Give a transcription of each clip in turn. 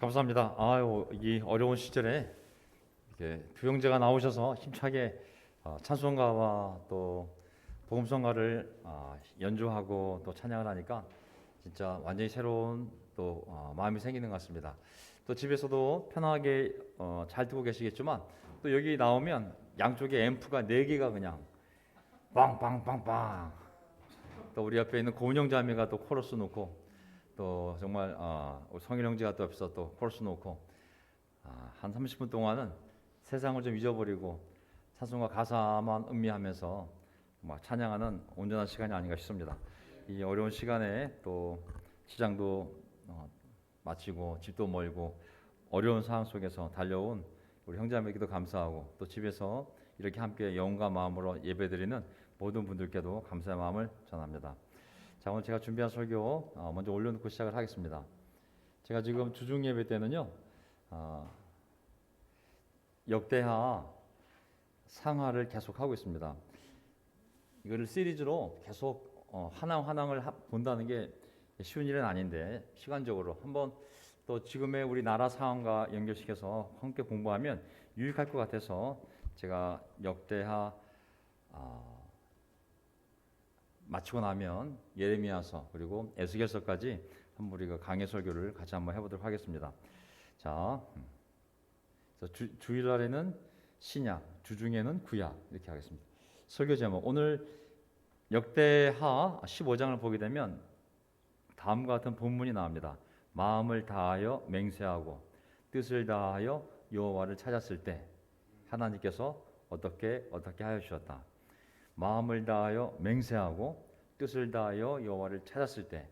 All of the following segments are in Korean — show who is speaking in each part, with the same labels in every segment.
Speaker 1: 감사합니다. 아유, 이 어려운 시절에 이렇게 두 형제가 나오셔서 힘차게 찬송가와 또 복음성가를 연주하고 또 찬양을 하니까 진짜 완전히 새로운 또 마음이 생기는 것 같습니다. 또 집에서도 편하게 잘 듣고 계시겠지만 또 여기 나오면 양쪽에 앰프가 네 개가 그냥 빵빵빵빵, 또 우리 옆에 있는 고은 형제자매가 또 코러스 놓고, 또 정말 우리 성일 형제가 또 옆에서 또 코러스 놓고 한 30분 동안은 세상을 좀 잊어버리고 찬송가 가사만 음미하면서 막 찬양하는 온전한 시간이 아닌가 싶습니다. 이 어려운 시간에 또 시장도 마치고 집도 멀고 어려운 상황 속에서 달려온 우리 형제자매에게도 감사하고, 또 집에서 이렇게 함께 영과 마음으로 예배드리는 모든 분들께도 감사의 마음을 전합니다. 자, 오늘 제가 준비한 설교 먼저 올려놓고 시작을 하겠습니다. 제가 지금 주중 예배 때는요, 역대하 상하를 계속 하고 있습니다. 이거를 시리즈로 계속 한왕을 본다는 게 쉬운 일은 아닌데, 시간적으로 한번 또 지금의 우리 나라 상황과 연결시켜서 함께 공부하면 유익할 것 같아서 제가 역대하 마치고 나면 예레미야서 그리고 에스겔서까지 한번 우리가 강해 설교를 같이 한번 해보도록 하겠습니다. 자, 주일날에는 신약, 주중에는 구약 이렇게 하겠습니다. 설교 제목, 오늘 역대하 15장을 보게 되면 다음과 같은 본문이 나옵니다. 마음을 다하여 맹세하고 뜻을 다하여 여호와를 찾았을 때 하나님께서 어떻게 하여 주셨다. 마음을 다하여 맹세하고 뜻을 다하여 여호와를 찾았을 때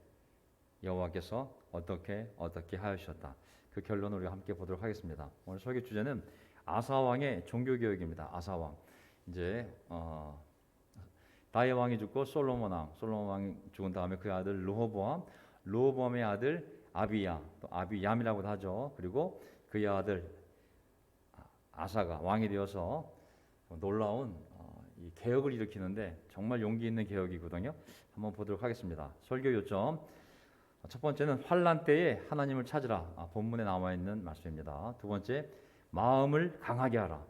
Speaker 1: 여호와께서 어떻게 하여 주셨다. 그 결론을 우리가 함께 보도록 하겠습니다. 오늘 설교 주제는 아사 왕의 종교 개혁입니다. 아사 왕. 이제 다윗 왕이 죽고 솔로몬 왕이 죽은 다음에 그의 아들 르호보암의 아들 아비야, 또 아비얌이라고도 하죠. 그리고 그의 아들 아사가 왕이 되어서 놀라운 이 개혁을 일으키는데 정말 용기 있는 개혁이거든요. 한번 보도록 하겠습니다. 설교 요점, 첫 번째는 환난 때에 하나님을 찾으라. 본문에 나와 있는 말씀입니다. 두 번째, 마음을 강하게 하라.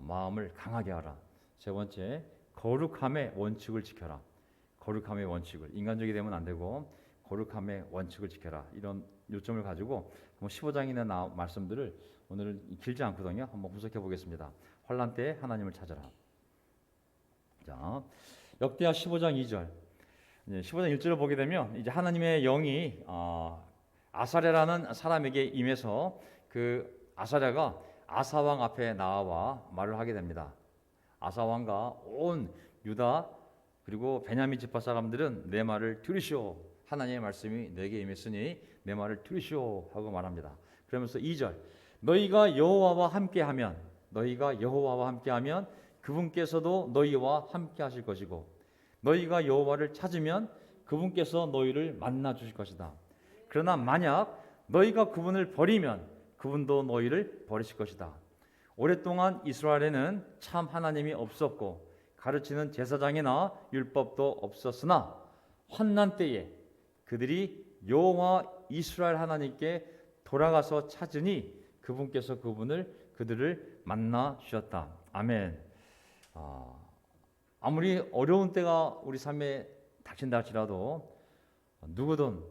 Speaker 1: 마음을 강하게 하라. 세 번째, 거룩함의 원칙을 지켜라. 거룩함의 원칙을, 인간적이 되면 안 되고 거룩함의 원칙을 지켜라. 이런 요점을 가지고 15장에 있는 말씀들을 오늘 길지 않거든요. 한번 분석해 보겠습니다. 환난 때에 하나님을 찾으라. 자, 역대하 15장 2절. 15장 1절을 보게 되면 이제 하나님의 영이 아사랴라는 사람에게 임해서 그 아사랴가 아사왕 앞에 나와 말을 하게 됩니다. 아사왕과 온 유다 그리고 베냐민 지파 사람들은 내 말을 들으시오. 하나님의 말씀이 내게 임했으니 내 말을 들으시오 하고 말합니다. 그러면서 2절, 너희가 여호와와 함께하면 그분께서도 너희와 함께 하실 것이고 너희가 여호와를 찾으면 그분께서 너희를 만나 주실 것이다. 그러나 만약 너희가 그분을 버리면 그분도 너희를 버리실 것이다. 오랫동안 이스라엘에는 참 하나님이 없었고 가르치는 제사장이나 율법도 없었으나 환난 때에 그들이 여호와 이스라엘 하나님께 돌아가서 찾으니 그분께서 그들을 만나 주셨다. 아멘. 아무리 어려운 때가 우리 삶에 닥친다 할지라도 누구든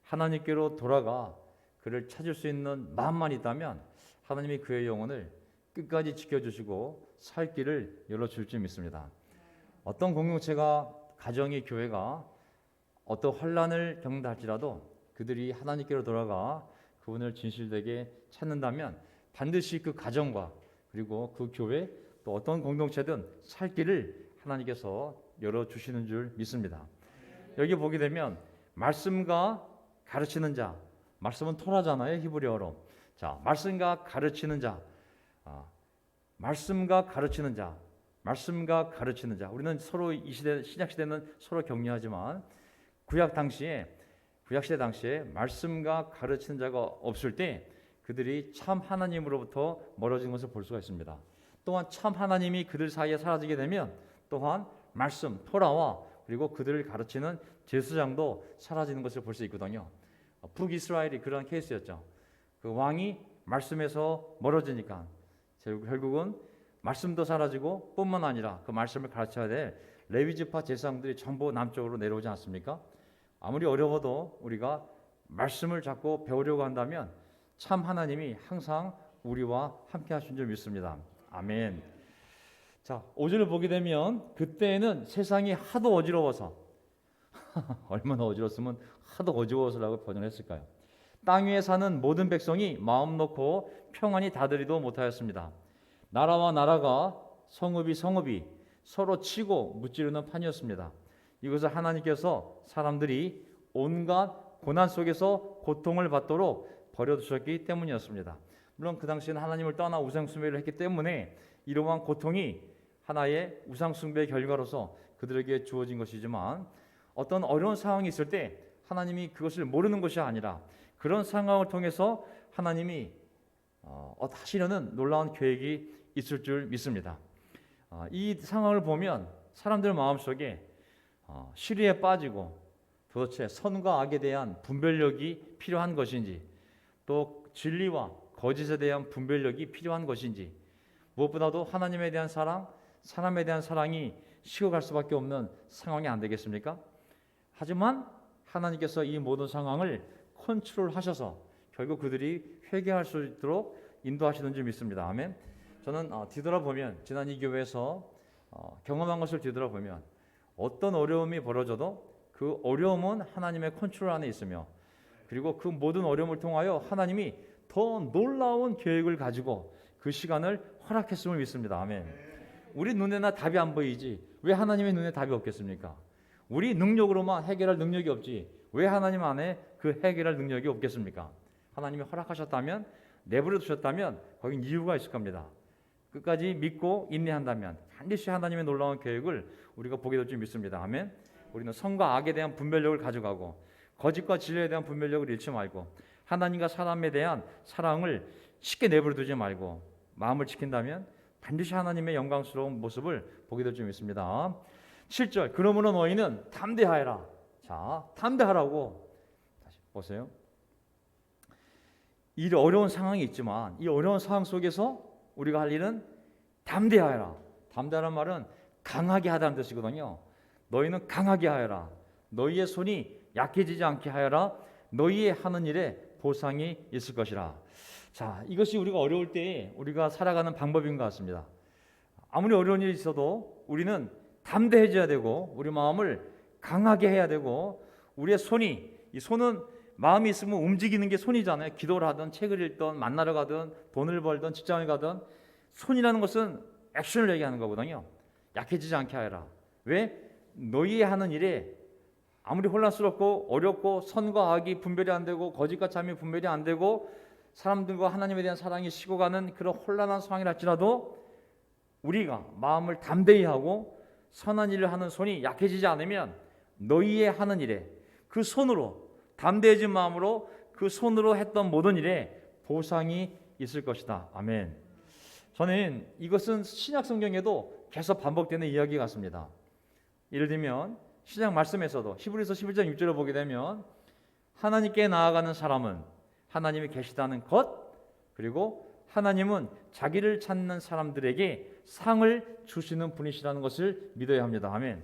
Speaker 1: 하나님께로 돌아가 그를 찾을 수 있는 마음만 있다면 하나님이 그의 영혼을 끝까지 지켜주시고 살 길을 열어줄 줄 믿습니다. 어떤 공동체가, 가정이, 교회가 어떤 환난을 겪는다 할지라도 그들이 하나님께로 돌아가 그분을 진실되게 찾는다면 반드시 그 가정과 그리고 그 교회 또 어떤 공동체든 살 길을 하나님께서 열어주시는 줄 믿습니다. 여기 보게 되면 말씀과 가르치는 자, 말씀은 토라잖아요, 히브리어로. 자, 말씀과 가르치는 자, 말씀과 가르치는 자. 우리는 서로 이 시대, 신약 시대는 서로 격려하지만 구약 시대 당시에 말씀과 가르치는 자가 없을 때 그들이 참 하나님으로부터 멀어진 것을 볼 수가 있습니다. 또한 참 하나님이 그들 사이에 사라지게 되면 또한 말씀, 토라와 그리고 그들을 가르치는 제사장도 사라지는 것을 볼 수 있거든요. 북이스라엘이 그런 케이스였죠. 그 왕이 말씀에서 멀어지니까 결국은 말씀도 사라지고 뿐만 아니라 그 말씀을 가르쳐야 될 레위지파 제사장들이 전부 남쪽으로 내려오지 않습니까? 아무리 어려워도 우리가 말씀을 잡고 배우려고 한다면 참 하나님이 항상 우리와 함께 하신 줄 믿습니다. 아멘. 자, 5절을 보게 되면 그때는 세상이 하도 어지러워서 얼마나 어지러웠으면 하도 어지러워서라고 번역했을까요? 땅 위에 사는 모든 백성이 마음 놓고 평안히 다스리도 못하였습니다. 나라와 나라가 성읍이 서로 치고 무찌르는 판이었습니다. 이것을 하나님께서 사람들이 온갖 고난 속에서 고통을 받도록 버려두셨기 때문이었습니다. 물론 그 당시에는 하나님을 떠나 우상숭배를 했기 때문에 이러한 고통이 하나의 우상숭배의 결과로서 그들에게 주어진 것이지만 어떤 어려운 상황이 있을 때 하나님이 그것을 모르는 것이 아니라 그런 상황을 통해서 하나님이 하시려는 놀라운 계획이 있을 줄 믿습니다. 이 상황을 보면 사람들 마음속에 시리에 빠지고 도대체 선과 악에 대한 분별력이 필요한 것인지 또 진리와 거짓에 대한 분별력이 필요한 것인지 무엇보다도 하나님에 대한 사랑, 사람에 대한 사랑이 식어갈 수밖에 없는 상황이 안 되겠습니까? 하지만 하나님께서 이 모든 상황을 컨트롤하셔서 결국 그들이 회개할 수 있도록 인도하시는 줄 믿습니다. 아멘. 저는 뒤돌아보면 지난 이 교회에서 경험한 것을 뒤돌아보면 어떤 어려움이 벌어져도 그 어려움은 하나님의 컨트롤 안에 있으며 그리고 그 모든 어려움을 통하여 하나님이 더 놀라운 계획을 가지고 그 시간을 허락했음을 믿습니다. 아멘. 우리 눈에나 답이 안 보이지 왜 하나님의 눈에 답이 없겠습니까? 우리 능력으로만 해결할 능력이 없지 왜 하나님 안에 그 해결할 능력이 없겠습니까? 하나님이 허락하셨다면 내버려 두셨다면 거긴 이유가 있을 겁니다. 끝까지 믿고 인내한다면 반드시 하나님의 놀라운 계획을 우리가 보게 될 줄 믿습니다. 아멘. 우리는 선과 악에 대한 분별력을 가져가고 거짓과 진리에 대한 분별력을 잃지 말고 하나님과 사람에 대한 사랑을 쉽게 내버려 두지 말고 마음을 지킨다면 반드시 하나님의 영광스러운 모습을 보게 될 줄 믿습니다. 7절 그러므로 너희는 담대하여라. 자, 담대하라고. 다시 보세요. 이 어려운 상황이 있지만 이 어려운 상황 속에서 우리가 할 일은 담대하여라. 담대하라는 말은 강하게 하다는 뜻이거든요. 너희는 강하게 하여라. 너희의 손이 약해지지 않게 하여라. 너희의 하는 일에 보상이 있을 것이라. 자, 이것이 우리가 어려울 때 우리가 살아가는 방법인 것 같습니다. 아무리 어려운 일이 있어도 우리는 담대해져야 되고 우리 마음을 강하게 해야 되고 우리의 손이 이 손은 마음이 있으면 움직이는 게 손이잖아요. 기도를 하든 책을 읽든 만나러 가든 돈을 벌든 직장을 가든 손이라는 것은 액션을 얘기하는 거거든요. 약해지지 않게 하여라. 왜? 너희 하는 일에 아무리 혼란스럽고 어렵고 선과 악이 분별이 안 되고 거짓과 참이 분별이 안 되고 사람들과 하나님에 대한 사랑이 식어가는 그런 혼란한 상황이라 할지라도 우리가 마음을 담대히 하고 선한 일을 하는 손이 약해지지 않으면 너희의 하는 일에 그 손으로 담대해진 마음으로 그 손으로 했던 모든 일에 보상이 있을 것이다. 아멘. 저는 이것은 신약 성경에도 계속 반복되는 이야기 같습니다. 예를 들면 신약 말씀에서도 히브리서 11장 6절을 보게 되면 하나님께 나아가는 사람은 하나님이 계시다는 것 그리고 하나님은 자기를 찾는 사람들에게 상을 주시는 분이시라는 것을 믿어야 합니다. 아멘.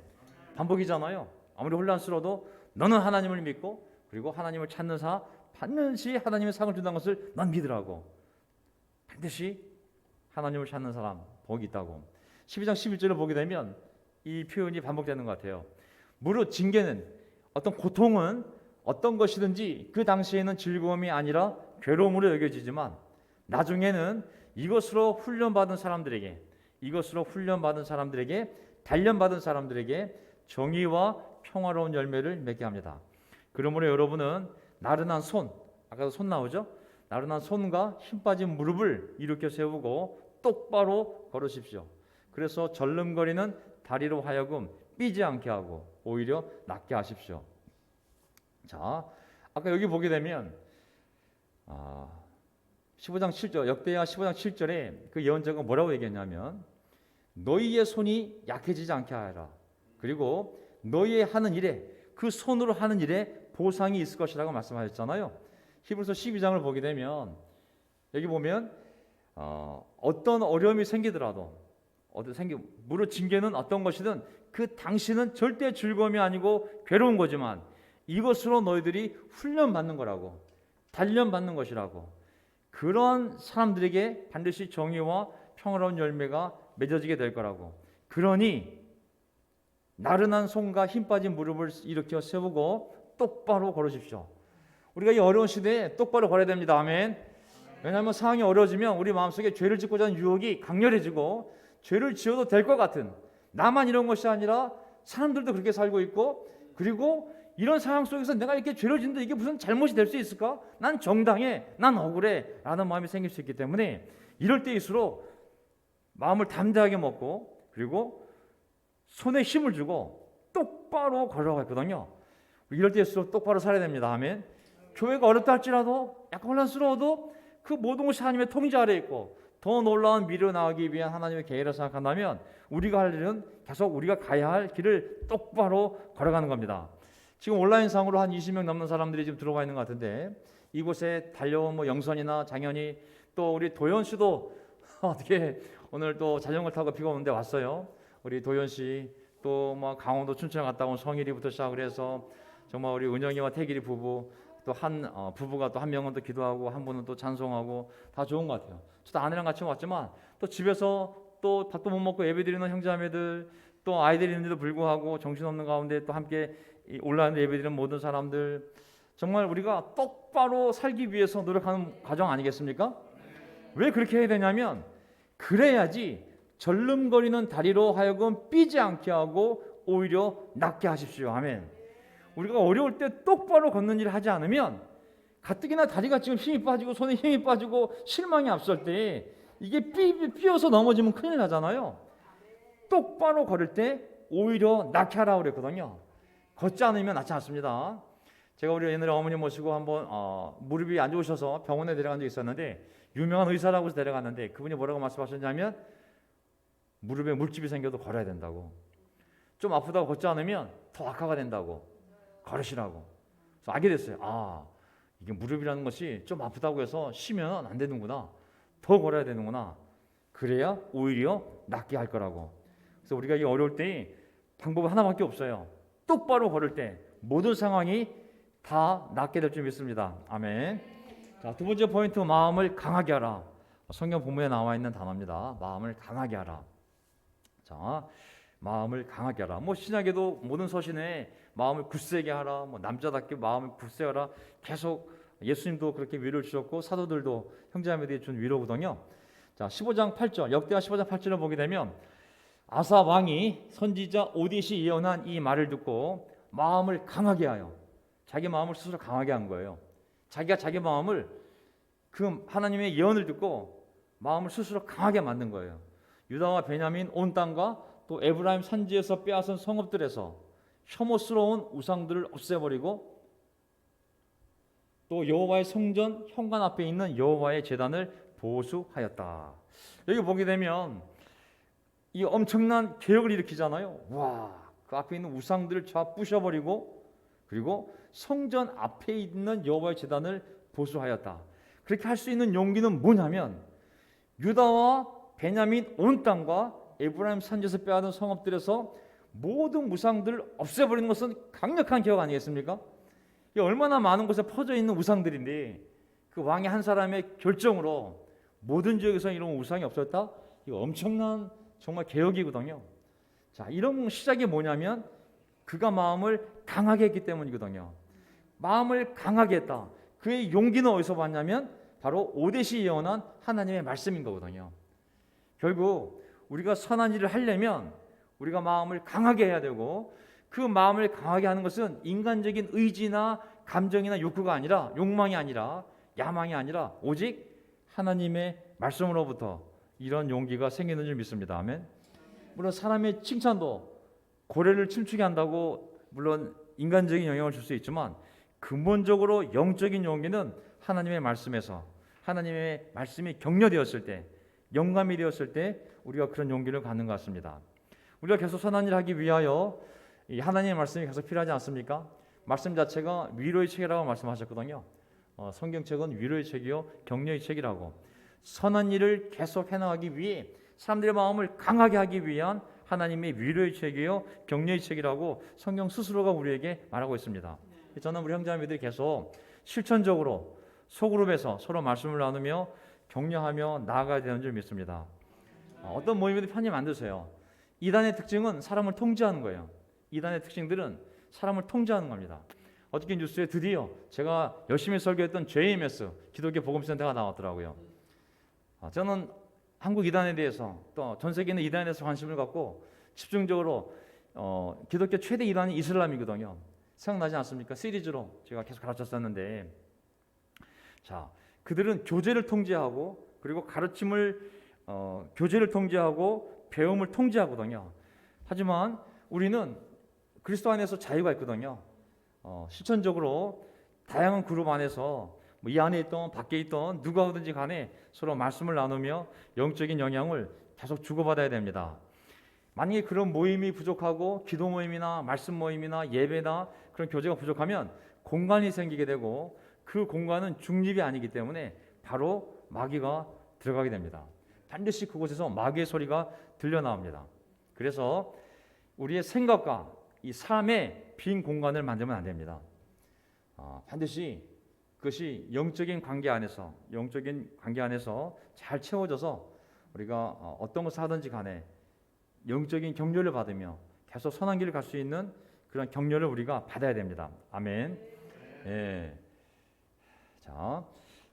Speaker 1: 반복이잖아요. 아무리 혼란스러워도 너는 하나님을 믿고 그리고 하나님을 찾는 사 반드시 하나님의 상을 준다는 것을 넌 믿으라고. 반드시 하나님을 찾는 사람 복이 있다고. 12장 11절을 보게 되면 이 표현이 반복되는 것 같아요. 무릇 징계는 어떤 고통은 어떤 것이든지 그 당시에는 즐거움이 아니라 괴로움으로 여겨지지만 나중에는 이것으로 훈련받은 사람들에게 단련받은 사람들에게 정의와 평화로운 열매를 맺게 합니다. 그러므로 여러분은 나른한 손, 아까도 손 나오죠? 나른한 손과 힘 빠진 무릎을 일으켜 세우고 똑바로 걸으십시오. 그래서 절름거리는 다리로 하여금 삐지 않게 하고 오히려 낫게 하십시오. 자, 아까 여기 보게 되면 15장 7절 역대하 15장 7절에 그 예언자가 뭐라고 얘기했냐면 너희의 손이 약해지지 않게 하여라. 그리고 너희의 하는 일에 그 손으로 하는 일에 보상이 있을 것이라고 말씀하셨잖아요. 히브리서 12장을 보게 되면 여기 보면 어떤 어려움이 생기더라도 무릇 징계는 어떤 것이든 그 당시는 절대 즐거움이 아니고 괴로운 거지만 이것으로 너희들이 훈련받는 거라고, 단련받는 것이라고. 그런 사람들에게 반드시 정의와 평화로운 열매가 맺어지게 될 거라고. 그러니 나른한 손과 힘 빠진 무릎을 일으켜 세우고 똑바로 걸으십시오. 우리가 이 어려운 시대에 똑바로 걸어야 됩니다. 아멘. 왜냐하면 상황이 어려워지면 우리 마음속에 죄를 짓고자 하는 유혹이 강렬해지고 죄를 지어도 될 것 같은, 나만 이런 것이 아니라 사람들도 그렇게 살고 있고, 그리고 이런 상황 속에서 내가 이렇게 죄를 짓는데 이게 무슨 잘못이 될 수 있을까? 난 정당해, 난 억울해 라는 마음이 생길 수 있기 때문에 이럴 때일수록 마음을 담대하게 먹고, 그리고 손에 힘을 주고 똑바로 걸어가고 있거든요. 이럴 때일수록 똑바로 살아야 됩니다. 아멘. 교회가 어렵다 할지라도, 약간 혼란스러워도 그 모든 것이 하나님의 통제 아래에 있고 더 놀라운 미래로 나가기 위한 하나님의 계획을 생각한다면 우리가 할 일은 계속 우리가 가야 할 길을 똑바로 걸어가는 겁니다. 지금 온라인상으로 한 20명 넘는 사람들이 지금 들어와 있는 것 같은데, 이곳에 달려온 영선이나 장현이, 또 우리 도현 씨도 어떻게 오늘 또 자전거 타고 비가 오는데 왔어요. 우리 도현 씨, 또 강원도 춘천 갔다 온 성일이부터 시작을 해서 정말 우리 은영이와 태길이 부부, 또 한 부부가 또 한 명은 또 기도하고 한 분은 또 찬송하고, 다 좋은 것 같아요. 저도 아내랑 같이 왔지만 또 집에서 또 밥도 못 먹고 예배드리는 형제자매들, 또 아이들이 있는데도 불구하고 정신없는 가운데 또 함께 온라인으로 예배드리는 모든 사람들, 정말 우리가 똑바로 살기 위해서 노력하는 과정 아니겠습니까? 왜 그렇게 해야 되냐면, 그래야지 절름거리는 다리로 하여금 삐지 않게 하고 오히려 낫게 하십시오. 아멘. 우리가 어려울 때 똑바로 걷는 일을 하지 않으면 가뜩이나 다리가 지금 힘이 빠지고 손에 힘이 빠지고 실망이 앞설 때 이게 삐어서 넘어지면 큰일 나잖아요. 똑바로 걸을 때 오히려 낫게 하라고 그랬거든요. 걷지 않으면 낫지 않습니다. 제가 우리 옛날에 어머니 모시고 한번 무릎이 안 좋으셔서 병원에 데려간 적이 있었는데, 유명한 의사라고 해서 데려갔는데 그분이 뭐라고 말씀하셨냐면, 무릎에 물집이 생겨도 걸어야 된다고, 좀 아프다고 걷지 않으면 더 악화가 된다고, 걸으시라고. 그래서 알게 됐어요. 이게 무릎이라는 것이 좀 아프다고 해서 쉬면 안 되는구나, 더 걸어야 되는구나, 그래야 오히려 낫게 할 거라고. 그래서 우리가 이 어려울 때 방법은 하나밖에 없어요. 똑바로 걸을 때 모든 상황이 다 낫게 될 줄 믿습니다. 아멘. 자, 두 번째 포인트, 마음을 강하게 하라. 성경 본문에 나와 있는 단어입니다. 마음을 강하게 하라. 자, 마음을 강하게 하라. 신약에도 모든 서신에 마음을 굳세게 하라, 남자답게 마음을 굳세게 하라, 계속 예수님도 그렇게 위로를 주셨고 사도들도 형제자매들이 준 위로거든요. 자, 15장 8절, 역대하 15장 8절을 보게 되면, 아사 왕이 선지자 오디시 예언한 이 말을 듣고 마음을 강하게 하여, 자기 마음을 스스로 강하게 한 거예요. 자기가 자기 마음을, 그 하나님의 예언을 듣고 마음을 스스로 강하게 만든 거예요. 유다와 베냐민 온 땅과 또 에브라임 산지에서 빼앗은 성읍들에서 혐오스러운 우상들을 없애버리고, 또 여호와의 성전 현관 앞에 있는 여호와의 제단을 보수하였다. 여기 보게 되면 이 엄청난 개혁을 일으키잖아요. 와, 그 앞에 있는 우상들을 다 부셔버리고, 그리고 성전 앞에 있는 여호와의 제단을 보수하였다. 그렇게 할 수 있는 용기는 뭐냐면, 유다와 베냐민 온 땅과 에브라임 산지에서 빼앗은 성읍들에서 모든 우상들을 없애버리는 것은 강력한 개혁 아니겠습니까? 얼마나 많은 곳에 퍼져 있는 우상들인데, 그 왕의 한 사람의 결정으로 모든 지역에서 이런 우상이 없어졌다? 이거 엄청난 정말 개혁이거든요. 자, 이런 시작이 뭐냐면 그가 마음을 강하게 했기 때문이거든요. 마음을 강하게 했다. 그의 용기는 어디서 봤냐면 바로 오데시 예언한 하나님의 말씀인 거거든요. 결국 우리가 선한 일을 하려면 우리가 마음을 강하게 해야 되고, 그 마음을 강하게 하는 것은 인간적인 의지나 감정이나 욕구가 아니라, 욕망이 아니라, 야망이 아니라 오직 하나님의 말씀으로부터 이런 용기가 생기는 줄 믿습니다. 아멘. 물론 사람의 칭찬도 고래를 춤추게 한다고 물론 인간적인 영향을 줄 수 있지만, 근본적으로 영적인 용기는 하나님의 말씀에서, 하나님의 말씀이 격려되었을 때, 영감이 되었을 때 우리가 그런 용기를 갖는 것 같습니다. 우리가 계속 선한 일을 하기 위하여 이 하나님의 말씀이 계속 필요하지 않습니까? 말씀 자체가 위로의 책이라고 말씀하셨거든요. 성경책은 위로의 책이요 격려의 책이라고. 선한 일을 계속 해나가기 위해 사람들의 마음을 강하게 하기 위한 하나님의 위로의 책이요 격려의 책이라고 성경 스스로가 우리에게 말하고 있습니다. 저는 우리 형제자매들이 계속 실천적으로 소그룹에서 서로 말씀을 나누며 격려하며 나아가야 되는 줄 믿습니다. 어떤 모임에도 편히 만드세요. 이단의 특징은 사람을 통제하는 거예요. 이단의 특징들은 사람을 통제하는 겁니다. 어저께 뉴스에 드디어 제가 열심히 설교했던 JMS 기독교 복음센터가 나왔더라고요. 저는 한국 이단에 대해서 또 전 세계 있는 이단에 대해서 관심을 갖고 집중적으로 기독교 최대 이단이 이슬람이거든요. 생각나지 않습니까? 시리즈로 제가 계속 가르쳤었는데, 자, 그들은 교제를 통제하고 그리고 가르침을 교제를 통제하고 배움을 통제하거든요. 하지만 우리는 그리스도 안에서 자유가 있거든요. 실천적으로 다양한 그룹 안에서 이 안에 있던 밖에 있던 누가 오든지 간에 서로 말씀을 나누며 영적인 영향을 계속 주고받아야 됩니다. 만약에 그런 모임이 부족하고 기도 모임이나 말씀 모임이나 예배나 그런 교제가 부족하면 공간이 생기게 되고 그 공간은 중립이 아니기 때문에 바로 마귀가 들어가게 됩니다. 반드시 그곳에서 마귀의 소리가 들려 나옵니다. 그래서 우리의 생각과 이 삶의 빈 공간을 만들면 안 됩니다. 반드시 그것이 영적인 관계 안에서 잘 채워져서 우리가 어떤 것을 하든지 간에 영적인 격려를 받으며 계속 선한 길을 갈 수 있는 그런 격려를 우리가 받아야 됩니다. 아멘. 예. 자,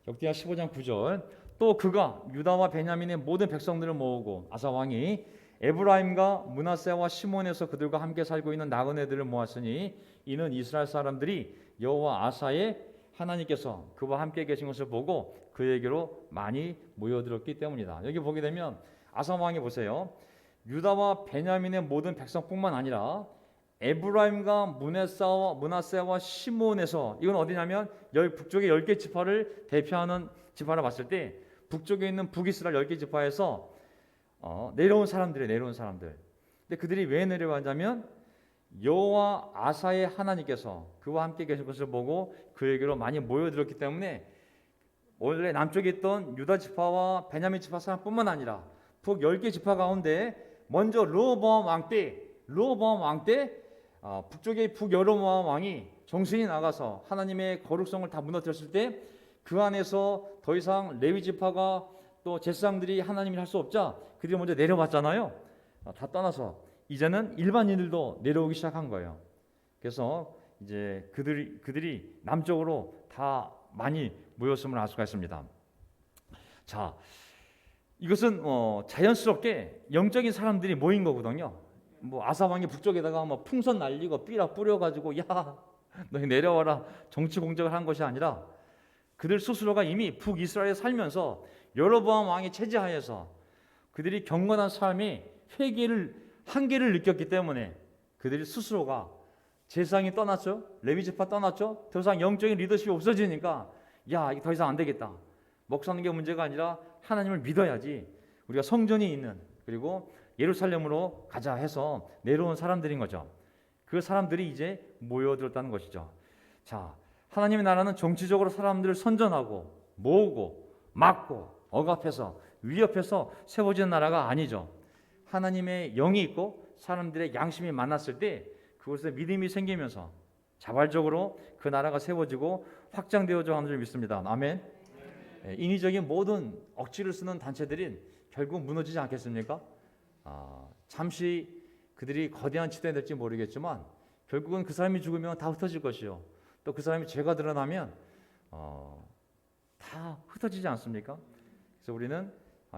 Speaker 1: 역대하 15장 9절. 또 그가 유다와 베냐민의 모든 백성들을 모으고 아사 왕이 에브라임과 므낫세와 시몬에서 그들과 함께 살고 있는 나그네들을 모았으니 이는 이스라엘 사람들이 여호와 아사의 하나님께서 그와 함께 계신 것을 보고 그에게로 많이 모여들었기 때문이다. 여기 보게 되면 아사 왕이 보세요. 유다와 베냐민의 모든 백성뿐만 아니라 에브라임과 므낫세와 시몬에서, 이건 어디냐면 북쪽의 10개 지파를 대표하는 지파를 봤을 때 북쪽에 있는 북이스라엘 10개 지파에서 내려온 사람들. 근데 그들이 왜 내려왔냐면 여호와 아사의 하나님께서 그와 함께 계신 것을 보고 그에게로 많이 모여들었기 때문에 원래 남쪽에 있던 유다 지파와 베냐민 지파 사람뿐만 아니라 북 10개 지파 가운데 먼저 르호보암 왕 때 북쪽의 북여로보암 왕이 정신이 나가서 하나님의 거룩성을 다 무너뜨렸을 때 그 안에서 더 이상 레위 지파가 또 제사장들이 하나님을 할 수 없자 그들이 먼저 내려왔잖아요. 다 떠나서 이제는 일반인들도 내려오기 시작한 거예요. 그래서 이제 그들이 남쪽으로 다 많이 모였음을 알 수가 있습니다. 자, 이것은 자연스럽게 영적인 사람들이 모인 거거든요. 아사 왕이 북쪽에다가 풍선 날리고 삐락 뿌려가지고 야 너희 내려와라 정치 공작을 한 것이 아니라 그들 스스로가 이미 북이스라엘에 살면서 여로보암 왕의 체제하에서 그들이 경건한 삶의 한계를 느꼈기 때문에 그들이 스스로가 제사장이 떠났죠. 레위 지파 떠났죠. 더 이상 영적인 리더십이 없어지니까 야, 이거 더 이상 안 되겠다. 먹사는 게 문제가 아니라 하나님을 믿어야지. 우리가 성전이 있는 그리고 예루살렘으로 가자 해서 내려온 사람들인 거죠. 그 사람들이 이제 모여들었다는 것이죠. 자, 하나님의 나라는 정치적으로 사람들을 선전하고 모으고 막고 억압해서 위협해서 세워지는 나라가 아니죠. 하나님의 영이 있고 사람들의 양심이 만났을 때 그곳에 믿음이 생기면서 자발적으로 그 나라가 세워지고 확장되어져 하는 줄 믿습니다. 아멘. 인위적인 모든 억지를 쓰는 단체들이 결국 무너지지 않겠습니까? 잠시 그들이 거대한 지도에 될지 모르겠지만 결국은 그 사람이 죽으면 다 흩어질 것이요. 또 그 사람이 죄가 드러나면 다 흩어지지 않습니까? 그래서 우리는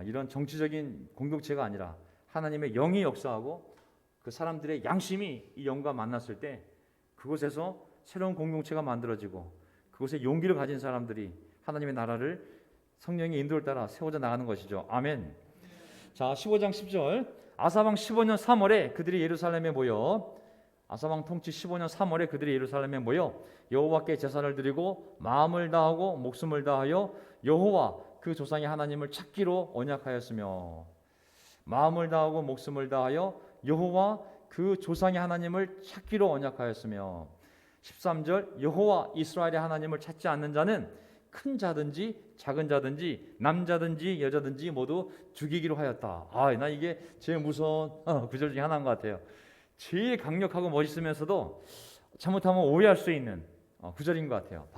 Speaker 1: 이런 정치적인 공동체가 아니라 하나님의 영이 역사하고 그 사람들의 양심이 이 영과 만났을 때 그곳에서 새로운 공동체가 만들어지고 그곳에 용기를 가진 사람들이 하나님의 나라를 성령의 인도를 따라 세워져 나가는 것이죠. 아멘. 자, 15장 10절. 아사왕 15년 3월에 그들이 예루살렘에 모여 아사왕 통치 15년 3월에 그들이 예루살렘에 모여 여호와께 제사를 드리고 마음을 다하고 목숨을 다하여 여호와 그 조상의 하나님을 찾기로 언약하였으며, 마음을 다하고 목숨을 다하여 여호와 그 조상의 하나님을 찾기로 언약하였으며, 13절 여호와 이스라엘의 하나님을 찾지 않는 자는 큰 자든지 작은 자든지 남자든지 여자든지 모두 죽이기로 하였다. 나 이게 제일 무서운 구절 중에 하나인 것 같아요. 제일 강력하고 멋있으면서도 잘못하면 오해할 수 있는 구절인 것 같아요.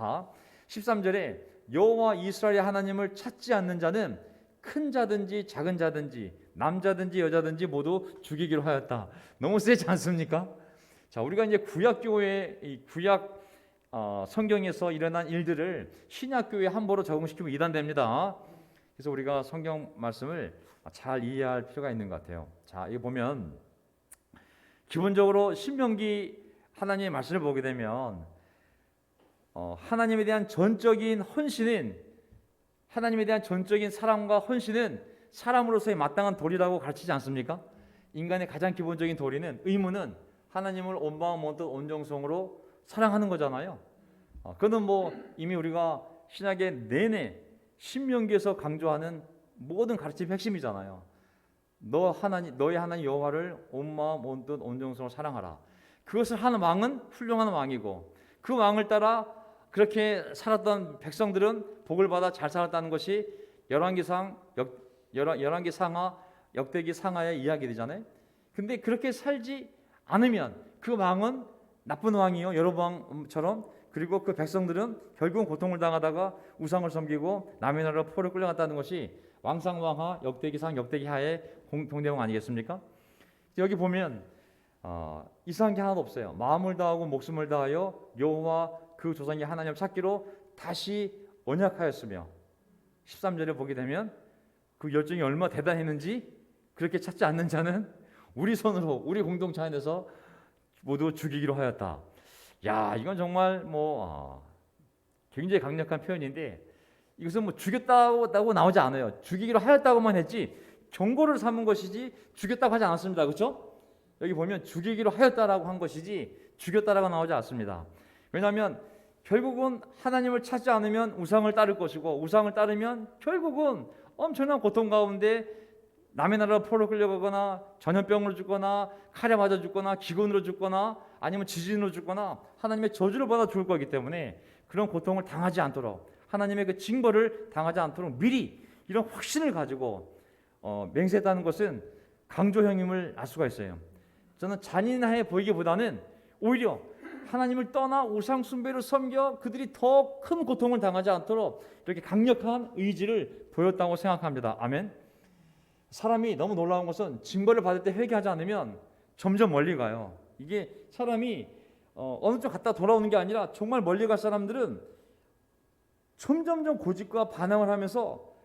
Speaker 1: 13절에 여호와 이스라엘의 하나님을 찾지 않는 자는 큰 자든지 작은 자든지 남자든지 여자든지 모두 죽이기로 하였다. 너무 세지 않습니까? 자, 우리가 이제 구약교회 구약 성경에서 일어난 일들을 신약교회에 함부로 적용시키면 이단됩니다. 그래서 우리가 성경 말씀을 잘 이해할 필요가 있는 것 같아요. 자, 이거 보면 기본적으로 신명기 하나님의 말씀을 보게 되면 하나님에 대한 전적인 헌신은 하나님에 대한 전적인 사랑과 헌신은 사람으로서의 마땅한 도리라고 가르치지 않습니까? 인간의 가장 기본적인 도리는 의무는 하나님을 온 마음 온 뜻 온 정성으로 사랑하는 거잖아요. 그는 뭐 이미 우리가 신약의 내내 신명기에서 강조하는 모든 가르침의 핵심이잖아요. 너의 하나님 여호와를 온 마음 온 뜻 온 정성으로 사랑하라. 그것을 하는 왕은 훌륭한 왕이고 그 왕을 따라 그렇게 살았던 백성들은 복을 받아 잘 살았다는 것이 열왕기상 열왕기 상하 역대기 상하의 이야기되잖아요. 근데 그렇게 살지 않으면 그 왕은 나쁜 왕이요 여로보암처럼, 그리고 그 백성들은 결국은 고통을 당하다가 우상을 섬기고 남의 나라로 포로 끌려갔다는 것이 왕상왕하 역대기상 역대기하의 공통내용 아니겠습니까? 여기 보면 이상한 게 하나도 없어요. 마음을 다하고 목숨을 다하여 여호와 그 조상의 하나님을 찾기로 다시 언약하였으며 13절에 보게 되면 그 열정이 얼마나 대단했는지 그렇게 찾지 않는 자는 우리 손으로 우리 공동체 안에서 모두 죽이기로 하였다. 야, 이건 정말 굉장히 강력한 표현인데 이것은 죽였다고 나오지 않아요. 죽이기로 하였다고만 했지 경고를 삼은 것이지 죽였다고 하지 않았습니다. 그렇죠? 여기 보면 죽이기로 하였다라고 한 것이지 죽였다라고 나오지 않습니다. 왜냐하면 결국은 하나님을 찾지 않으면 우상을 따를 것이고 우상을 따르면 결국은 엄청난 고통 가운데 남의 나라로 포로 끌려가거나 전염병으로 죽거나 칼에 맞아 죽거나 기근으로 죽거나 아니면 지진으로 죽거나 하나님의 저주를 받아 죽을 거기 때문에 그런 고통을 당하지 않도록 하나님의 그 징벌을 당하지 않도록 미리 이런 확신을 가지고 맹세했다는 것은 강조형임을 알 수가 있어요. 저는 잔인해 보이기보다는 오히려 하나님을 떠나 우상 숭배를 섬겨 그들이 더 큰 고통을 당하지 않도록 이렇게 강력한 의지를 보였다고 생각합니다. 아멘. 사람이 너무 놀라운 것은 징벌을 받을 때 회개하지 않으면 점점 멀리 가요. 이게 사람이 어느 쪽 갔다 돌아오는 게 아니라 정말 멀리 갈 사람들은 점점점 고집과 반항을 하면서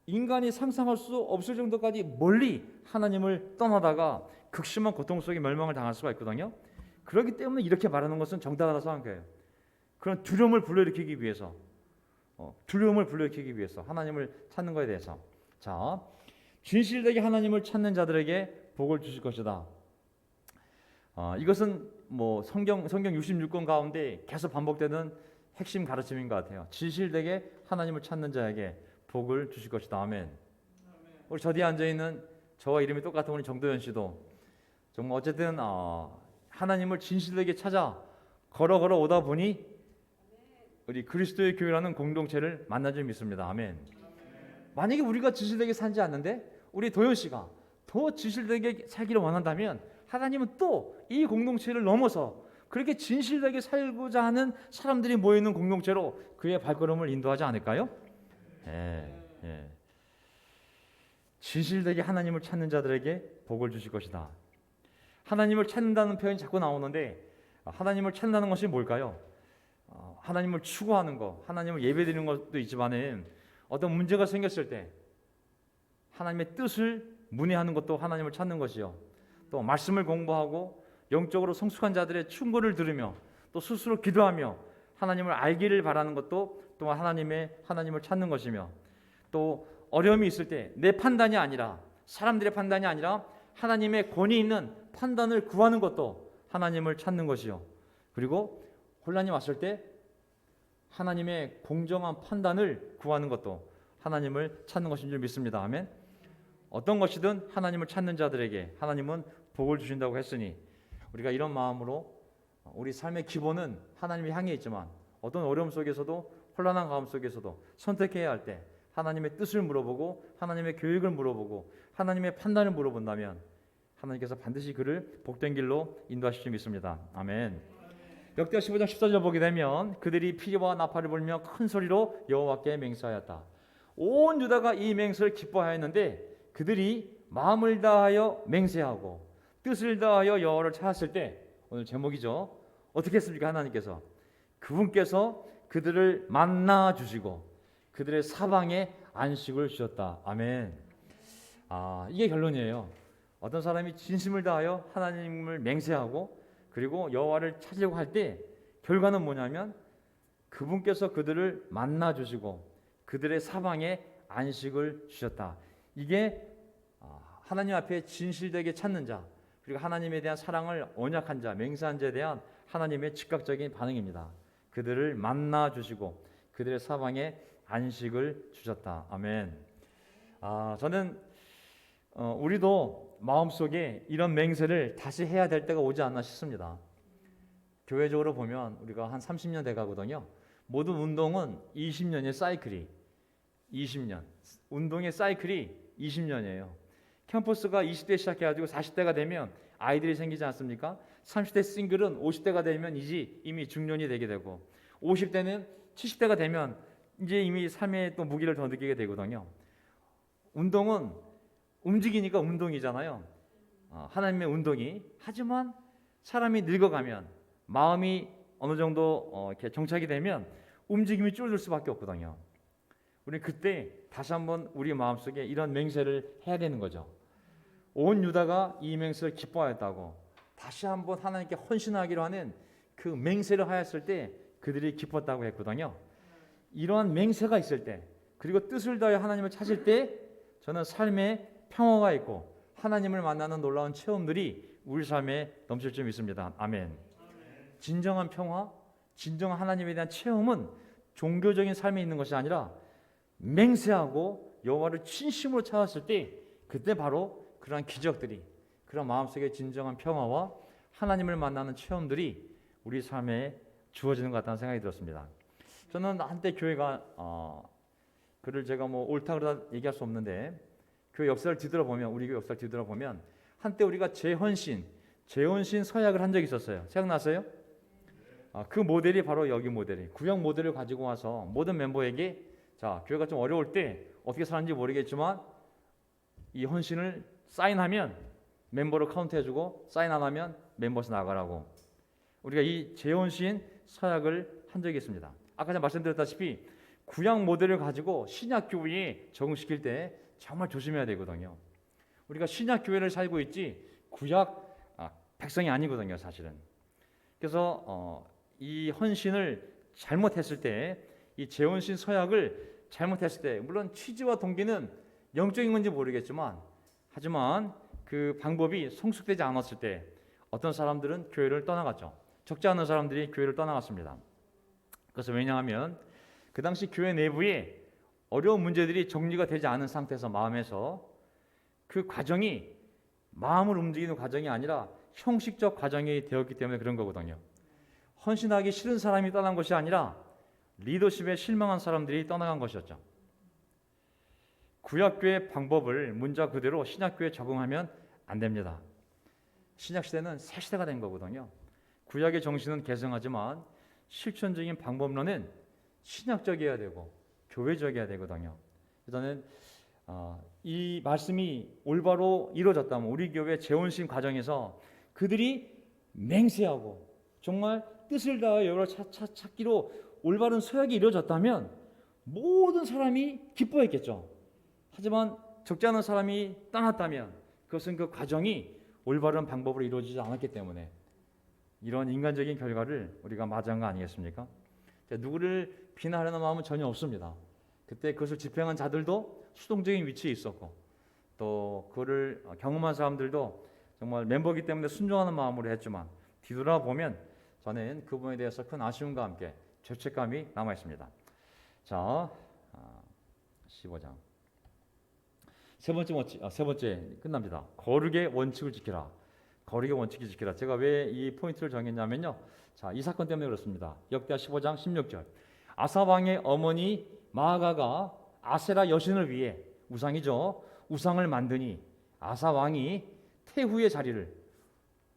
Speaker 1: 인간이 상상할 수 없을 정도까지 멀리 하나님을 떠나다가 극심한 고통 속에 멸망을 당할 수가 있거든요. 그렇기 때문에 이렇게 말하는 것은 정당하다고 생각해요. 그런 두려움을 불러일으키기 위해서 하나님을 찾는 것에 대해서. 자, 진실되게 하나님을 찾는 자들에게 복을 주실 것이다. 이것은 성경 66권 가운데 계속 반복되는 핵심 가르침인 것 같아요. 진실되게 하나님을 찾는 자에게 복을 주실 것이다. 아멘. 우리 저 뒤에 앉아 있는 저와 이름이 똑같은 우리 정도현 씨도 정말 어쨌든 하나님을 진실되게 찾아 걸어 오다 보니 우리 그리스도의 교회라는 공동체를 만난 줄 믿습니다. 아멘. 만약에 우리가 진실되게 살지 않는데 우리 도현 씨가 더 진실되게 살기를 원한다면 하나님은 또 이 공동체를 넘어서 그렇게 진실되게 살고자 하는 사람들이 모이는 공동체로 그의 발걸음을 인도하지 않을까요? 진실되게 하나님을 찾는 자들에게 복을 주실 것이다. 하나님을 찾는다는 표현이 자꾸 나오는데 하나님을 찾는다는 것이 뭘까요? 하나님을 추구하는 것, 하나님을 예배드리는 것도 있지만은 어떤 문제가 생겼을 때 하나님의 뜻을 문의하는 것도 하나님을 찾는 것이요. 또 말씀을 공부하고 영적으로 성숙한 자들의 충고를 들으며 또 스스로 기도하며 하나님을 알기를 바라는 것도 또한 하나님을 찾는 것이며, 또 어려움이 있을 때 내 판단이 아니라 사람들의 판단이 아니라 하나님의 권위 있는 판단을 구하는 것도 하나님을 찾는 것이요. 그리고 혼란이 왔을 때 하나님의 공정한 판단을 구하는 것도 하나님을 찾는 것인 줄 믿습니다. 아멘. 어떤 것이든 하나님을 찾는 자들에게 하나님은 복을 주신다고 했으니 우리가 이런 마음으로 우리 삶의 기본은 하나님을 향해 있지만 어떤 어려움 속에서도 혼란한 가움 속에서도 선택해야 할 때 하나님의 뜻을 물어보고 하나님의 계획을 물어보고 하나님의 판단을 물어본다면 하나님께서 반드시 그를 복된 길로 인도하실 줄 믿습니다. 아멘. 역대하 15장 14절 보게 되면 그들이 피리와 나팔을 불며 큰 소리로 여호와께 맹세하였다. 온 유다가 이 맹세를 기뻐하였는데 그들이 마음을 다하여 맹세하고 뜻을 다하여 여호와를 찾았을 때, 오늘 제목이죠. 어떻게 했습니까? 하나님께서 그분께서 그들을 만나 주시고 그들의 사방에 안식을 주셨다. 아멘. 이게 결론이에요. 어떤 사람이 진심을 다하여 하나님을 맹세하고 그리고 여호와를 찾으려고 할 때 결과는 뭐냐면 그분께서 그들을 만나 주시고 그들의 사방에 안식을 주셨다. 이게 하나님 앞에 진실되게 찾는 자, 그리고 하나님에 대한 사랑을 언약한 자, 맹세한 자에 대한 하나님의 즉각적인 반응입니다. 그들을 만나 주시고 그들의 사방에 안식을 주셨다. 아멘. 저는 우리도 마음속에 이런 맹세를 다시 해야 될 때가 오지 않나 싶습니다. 교회적으로 보면 우리가 한 30년 돼 가거든요. 모든 운동은 20년의 사이클이 20년. 운동의 사이클이 20년이에요. 캠퍼스가 20대 시작해가지고 40대가 되면 아이들이 생기지 않습니까? 30대 싱글은 50대가 되면 이미 중년이 되게 되고 50대는 70대가 되면 이제 이미 삶의 또 무기를 더 느끼게 되거든요. 운동은 움직이니까 운동이잖아요. 하나님의 운동이. 하지만 사람이 늙어가면 마음이 어느 정도 이렇게 정착이 되면 움직임이 줄어들 수밖에 없거든요. 우리 그때 다시 한번 우리 마음속에 이런 맹세를 해야 되는 거죠. 온 유다가 이 맹세를 기뻐하였다고 다시 한번 하나님께 헌신하기로 하는 그 맹세를 하였을 때 그들이 기뻤다고 했거든요. 이러한 맹세가 있을 때 그리고 뜻을 다해 하나님을 찾을 때 저는 삶에 평화가 있고 하나님을 만나는 놀라운 체험들이 우리 삶에 넘칠 줄 믿습니다. 아멘. 진정한 평화, 진정한 하나님에 대한 체험은 종교적인 삶에 있는 것이 아니라 맹세하고 여호와를 진심으로 찾았을 때 그때 바로 그러한 기적들이, 그런 마음속에 진정한 평화와 하나님을 만나는 체험들이 우리 삶에 주어지는 것 같다는 생각이 들었습니다. 저는 한때 교회가 그를 제가 옳다 그러다 얘기할 수 없는데 교회 역사를 뒤돌아보면, 우리 교회 역사를 뒤돌아보면 한때 우리가 재헌신 서약을 한 적이 있었어요. 생각나세요? 그 모델이 바로 여기 모델이 구약 모델을 가지고 와서 모든 멤버에게 자, 교회가 좀 어려울 때 어떻게 사는지 모르겠지만 이 헌신을 사인하면 멤버로 카운트해주고 사인 안 하면 멤버에서 나가라고 우리가 이 재헌신 서약을 한 적이 있습니다. 아까 제가 말씀드렸다시피 구약 모델을 가지고 신약 교회에 적응시킬 때 정말 조심해야 되거든요. 우리가 신약 교회를 살고 있지 구약 백성이 아니거든요, 사실은. 그래서 이 헌신을 잘못했을 때, 이 재헌신 서약을 잘못했을 때, 물론 취지와 동기는 영적인 건지 모르겠지만, 하지만 그 방법이 성숙되지 않았을 때 어떤 사람들은 교회를 떠나갔죠. 적지 않은 사람들이 교회를 떠나갔습니다. 그래서 왜냐하면 그 당시 교회 내부에 어려운 문제들이 정리가 되지 않은 상태에서 마음에서 그 과정이 마음을 움직이는 과정이 아니라 형식적 과정이 되었기 때문에 그런 거거든요. 헌신하기 싫은 사람이 떠난 것이 아니라 리더십에 실망한 사람들이 떠나간 것이었죠. 구약교회 방법을 문자 그대로 신약교회에 적응하면 안 됩니다. 신약시대는 새 시대가 된 거거든요. 구약의 정신은 계승하지만 실천적인 방법론은 신약적이어야 되고 교회적이어야 되거든요. 저는 이 말씀이 올바로 이루어졌다면 우리 교회 재혼신 과정에서 그들이 맹세하고 정말 뜻을 다하여 여호와를 찾기로 올바른 서약이 이루어졌다면 모든 사람이 기뻐했겠죠. 하지만 적지 않은 사람이 떠났다면 그것은 그 과정이 올바른 방법으로 이루어지지 않았기 때문에 이런 인간적인 결과를 우리가 맞이한 거 아니겠습니까? 누구를 비난하려는 마음은 전혀 없습니다. 그때 그것을 집행한 자들도 수동적인 위치에 있었고 또 그를 경험한 사람들도 정말 멤버이기 때문에 순종하는 마음으로 했지만 뒤돌아보면 저는 그 부분에 대해서 큰 아쉬움과 함께 죄책감이 남아 있습니다. 자, 15장 세 번째 끝납니다. 거룩의 원칙을 지키라. 거룩의 원칙을 지키라. 제가 왜 이 포인트를 정했냐면요. 자, 이 사건 때문에 그렇습니다. 역대하 15장 16절. 아사 왕의 어머니 마아가가 아세라 여신을 위해, 우상이죠, 우상을 만드니 아사 왕이 태후의 자리를,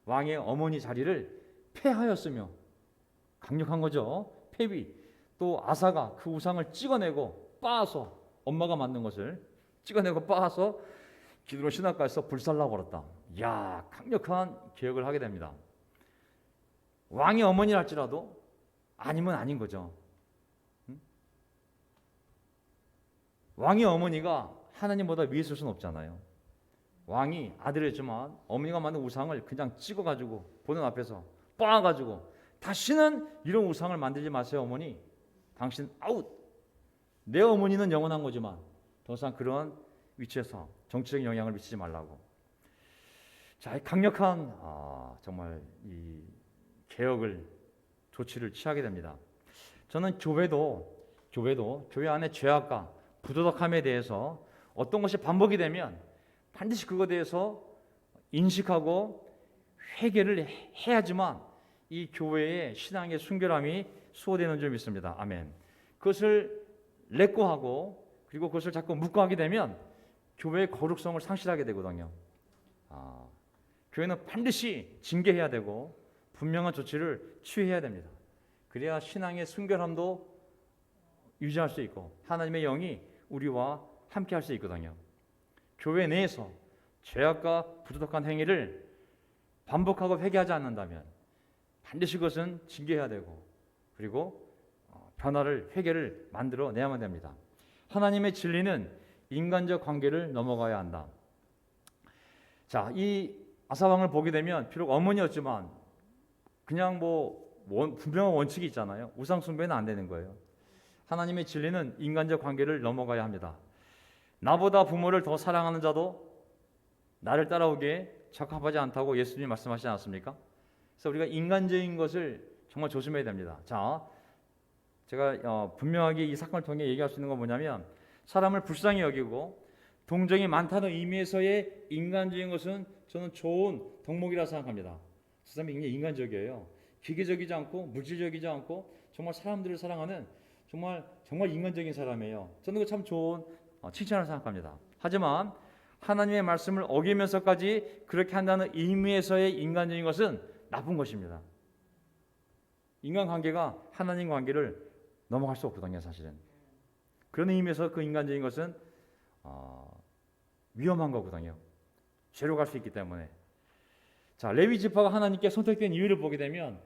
Speaker 1: 왕의 어머니 자리를 폐하였으며, 강력한 거죠. 폐위. 또 아사가 그 우상을 찍어내고 빻아서, 엄마가 만든 것을 찍어내고 빻아서 기드론 신학가에서 불살라 버렸다. 이야, 강력한 개혁을 하게 됩니다. 왕의 어머니랄지라도 아니면 아닌 거죠. 왕의 어머니가 하나님보다 위에 있을 수는 없잖아요. 왕이 아들이었지만 어머니가 만든 우상을 그냥 찍어가지고 보는 앞에서 빻아가지고, 다시는 이런 우상을 만들지 마세요 어머니, 당신 아웃. 내 어머니는 영원한 거지만 더 이상 그런 위치에서 정치적인 영향을 미치지 말라고. 자, 강력한 정말 이 개혁을, 조치를 취하게 됩니다. 저는 교회 안에 죄악과 부도덕함에 대해서 어떤 것이 반복이 되면 반드시 그것에 대해서 인식하고 회개를 해야지만 이 교회의 신앙의 순결함이 수호되는 줄 믿습니다. 아멘. 그것을 레꼬하고 그리고 그것을 자꾸 묵과하게 되면 교회의 거룩성을 상실하게 되거든요. 교회는 반드시 징계해야 되고 분명한 조치를 취해야 됩니다. 그래야 신앙의 순결함도 유지할 수 있고 하나님의 영이 우리와 함께 할 수 있거든요. 교회 내에서 죄악과 부도덕한 행위를 반복하고 회개하지 않는다면 반드시 그것은 징계해야 되고, 그리고 변화를, 회개를 만들어내야만 됩니다. 하나님의 진리는 인간적 관계를 넘어가야 한다. 자, 이 아사왕을 보게 되면 비록 어머니였지만 그냥 분명한 원칙이 있잖아요. 우상 숭배는 안 되는 거예요. 하나님의 진리는 인간적 관계를 넘어가야 합니다. 나보다 부모를 더 사랑하는 자도 나를 따라오기에 적합하지 않다고 예수님이 말씀하시지 않았습니까? 그래서 우리가 인간적인 것을 정말 조심해야 됩니다. 자, 제가 분명하게 이 사건을 통해 얘기할 수 있는 건 뭐냐면, 사람을 불쌍히 여기고 동정이 많다는 의미에서의 인간적인 것은 저는 좋은 덕목이라 생각합니다. 그 사람이 굉장히 인간적이에요. 기계적이지 않고 물질적이지 않고 정말 사람들을 사랑하는 정말 인간적인 사람이에요. 저는 그 참 좋은 칭찬을 생각합니다. 하지만 하나님의 말씀을 어기면서까지 그렇게 한다는 의미에서의 인간적인 것은 나쁜 것입니다. 인간관계가 하나님 관계를 넘어갈 수 없거든요, 사실은. 그런 의미에서 그 인간적인 것은 위험한 거거든요. 죄로 갈 수 있기 때문에. 자, 레위 지파가 하나님께 선택된 이유를 보게 되면,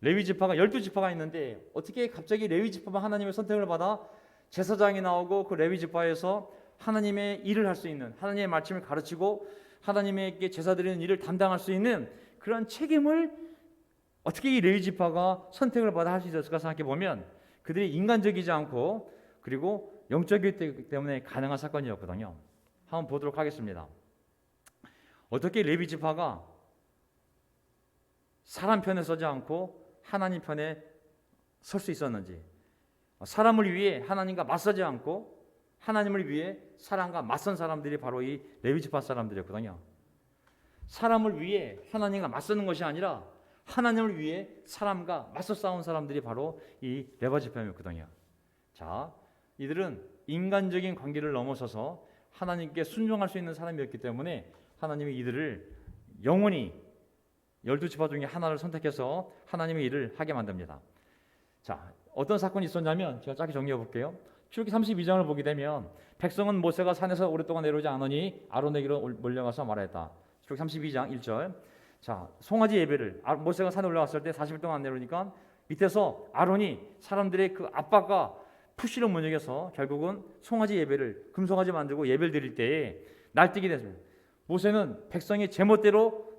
Speaker 1: 레위 지파가 12지파가 있는데 어떻게 갑자기 레위 지파만 하나님의 선택을 받아 제사장이 나오고 그 레위 지파에서 하나님의 일을 할 수 있는, 하나님의 말씀을 가르치고 하나님에게 제사 드리는 일을 담당할 수 있는 그런 책임을 어떻게 이 레위 지파가 선택을 받아 할 수 있었을까 생각해 보면, 그들이 인간적이지 않고 그리고 영적이기 때문에 가능한 사건이었거든요. 한번 보도록 하겠습니다. 어떻게 레위 지파가 사람 편에 서지 않고 하나님 편에 설 수 있었는지, 사람을 위해 하나님과 맞서지 않고 하나님을 위해 사람과 맞선 사람들이 바로 이 레위 지파 사람들이었거든요. 사람을 위해 하나님과 맞서는 것이 아니라 하나님을 위해 사람과 맞서 싸운 사람들이 바로 이 레위 지파였거든요. 자, 이들은 인간적인 관계를 넘어서서 하나님께 순종할 수 있는 사람이었기 때문에 하나님이 이들을 영원히 12지파 중에 하나를 선택해서 하나님의 일을 하게 만듭니다. 자, 어떤 사건이 있었냐면 제가 짧게 정리해 볼게요. 출애굽기 32장을 보게 되면, 백성은 모세가 산에서 오랫동안 내려오지 않으니 아론에게로 몰려가서 말했다. 출애굽기 32장 1절. 자, 송아지 예배를 모세가 산에 올라갔을 때 40일 동안 안 내려오니까 밑에서 아론이 사람들의 그 압박과 푸시를 못 이겨서 결국은 송아지 예배를, 금송아지 만들고 예배를 드릴 때에 날뛰게 됐습니다. 모세는 백성이 제멋대로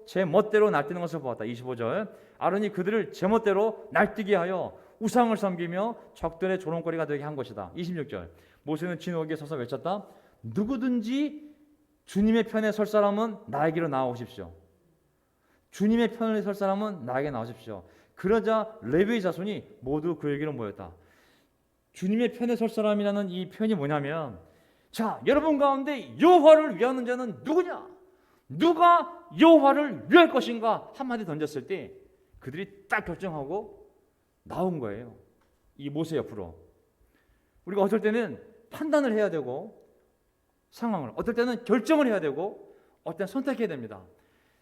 Speaker 1: 날뛰는 것을 보았다. 25절. 아론이 그들을 제멋대로 날뛰게 하여 우상을 섬기며 적들의 조롱거리가 되게 한 것이다. 26절. 모세는 진흙에 서서 외쳤다. 누구든지 주님의 편에 설 사람은 나에게로 나오십시오. 주님의 편에 설 사람은 나에게 나오십시오. 그러자 레위의 자손이 모두 그에게로 모였다. 주님의 편에 설 사람이라는 이 표현이 뭐냐면, 자, 여러분 가운데 여호와를 위하는 자는 누구냐? 누가 여호와를 위할 것인가? 한마디 던졌을 때 그들이 딱 결정하고 나온 거예요. 이 모세 옆으로. 우리가 어떨 때는 판단을 해야 되고 상황을 어떨 때는 결정을 해야 되고 어떨 때는 선택해야 됩니다.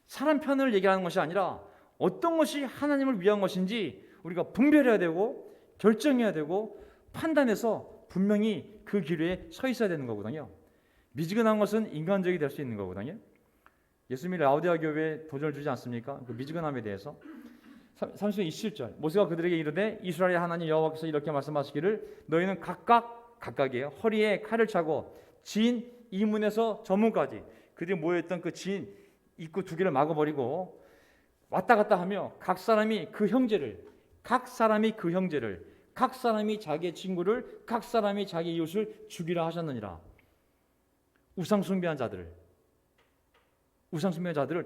Speaker 1: 사람 편을 얘기하는 것이 아니라 어떤 것이 하나님을 위한 것인지 우리가 분별해야 되고 결정해야 되고 판단해서 분명히 그 기로에 서 있어야 되는 거거든요. 미지근한 것은 인간적이 될 수 있는 거거든요. 예수님이 라오디아 교회에 도전을 주지 않습니까? 그 미지근함에 대해서 30절 27절 모세가 그들에게 이르되 이스라엘의 하나님 여호와께서 이렇게 말씀하시기를 너희는 각각이에요. 허리에 칼을 차고 진 이문에서 저문까지 그들이 모여있던 그 진 입구 두 개를 막아버리고 왔다 갔다 하며 각 사람이 각 사람이 자기의 친구를 각 사람이 자기 이웃을 죽이라 하셨느니라. 우상 숭배한 자들을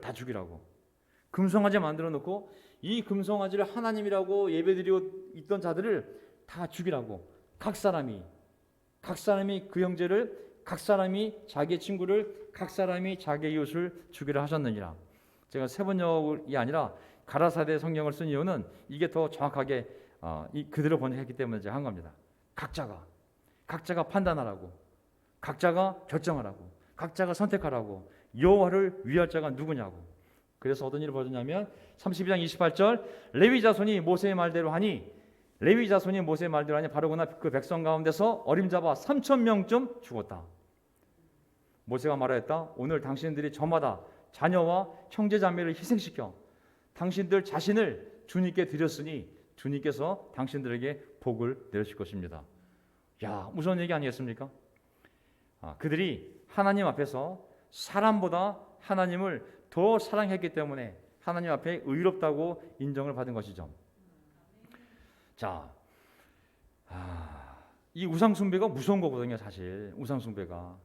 Speaker 1: 다 죽이라고. 금송아지 만들어 놓고 이 금송아지를 하나님이라고 예배드리고 있던 자들을 다 죽이라고. 각 사람이 그 형제를, 각 사람이 자기의 친구를, 각 사람이 자기의 이웃을 죽이라 하셨느니라. 제가 세번역이 아니라 가라사대 성경을 쓴 이유는 이게 더 정확하게 그대로 번역했기 때문에 제가 한 겁니다. 각자가 판단하라고, 각자가 결정하라고, 각자가 선택하라고. 여호와를 위할 자가 누구냐고. 그래서 어떤 일이 벌어졌냐면 32장 28절 레위 자손이 모세의 말대로 하니 바로 그날 그 백성 가운데서 어림잡아 3,000명쯤 죽었다. 모세가 말하였다. 오늘 당신들이 저마다 자녀와 형제 자매를 희생시켜 당신들 자신을 주님께 드렸으니 주님께서 당신들에게 복을 내리실 것입니다. 야, 무서운 얘기 아니겠습니까? 그들이 하나님 앞에서 사람보다 하나님을 더 사랑했기 때문에 하나님 앞에 의롭다고 인정을 받은 것이죠. 자, 이 우상숭배가 무서운 거거든요. 사실 우상숭배가.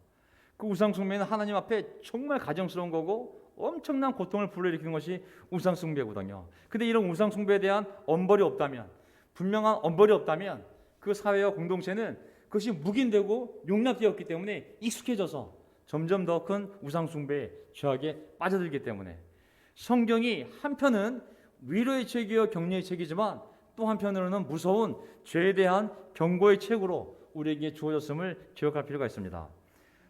Speaker 1: 그 우상숭배는 하나님 앞에 정말 가정스러운 거고 엄청난 고통을 불러일으키는 것이 우상숭배거든요. 근데 이런 우상숭배에 대한 분명한 엄벌이 없다면 그 사회와 공동체는 그것이 묵인되고 용납되었기 때문에 익숙해져서 점점 더 큰 우상숭배의 죄악에 빠져들기 때문에 성경이 한편은 위로의 책이요 격려의 책이지만 또 한편으로는 무서운 죄에 대한 경고의 책으로 우리에게 주어졌음을 기억할 필요가 있습니다.